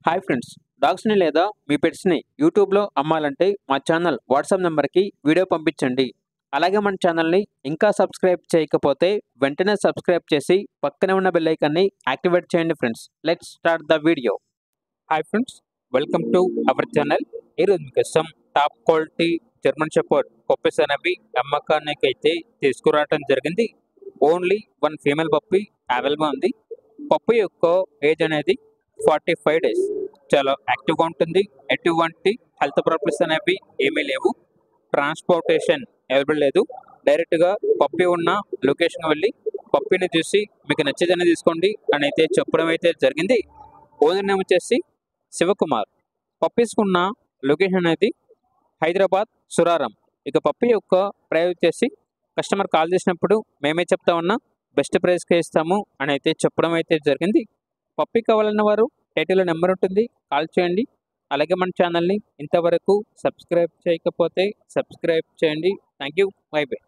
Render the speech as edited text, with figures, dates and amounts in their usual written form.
Hi friends, డాగ్స్ని లేదా మీ పెట్స్ని యూట్యూబ్లో అమ్మాలంటే మా ఛానల్ వాట్సాప్ నెంబర్కి వీడియో పంపించండి. అలాగే మన ఛానల్ని ఇంకా సబ్స్క్రైబ్ చేయకపోతే వెంటనే సబ్స్క్రైబ్ చేసి పక్కనే ఉన్న బెల్ ఐకాన్ని యాక్టివేట్ చేయండి friends. Let's start the video. Hi friends, welcome to our channel. ఈరోజు మీకోసం top quality German shepherd puppies అనేవి అమ్మకానికి అయితే తీసుకురావడం జరిగింది. Only one female puppy available ఉంది. పప్పీ యొక్క ఏజ్ అనేది 45 డేస్. చాలా యాక్టివ్గా ఉంటుంది. ఎటువంటి హెల్త్ ప్రాబ్లమ్స్ అనేవి ఏమీ లేవు. ట్రాన్స్పోర్టేషన్ అవైలబుల్ లేదు. డైరెక్ట్గా పప్పీ ఉన్న లొకేషన్కి వెళ్ళి పప్పీని చూసి మీకు నచ్చేదని తీసుకోండి అని అయితే చెప్పడం అయితే జరిగింది. ఓనర్ నేమ్ వచ్చేసి శివకుమార్. పప్పీస్కి ఉన్న లొకేషన్ అనేది హైదరాబాద్ సురారం. ఇక పప్పీ యొక్క ప్రైస్ వచ్చేసి కస్టమర్ కాల్ చేసినప్పుడు మేమే చెప్తా ఉన్నా బెస్ట్ ప్రైస్కే ఇస్తాము అని అయితే చెప్పడం అయితే జరిగింది. పప్పీ కావాలన్న వారు టైటిల్లో నెంబర్ ఉంటుంది, కాల్ చేయండి. అలాగే మన ఛానల్ని ఇంతవరకు సబ్స్క్రైబ్ చేయకపోతే సబ్స్క్రైబ్ చేయండి. Thank you. By by.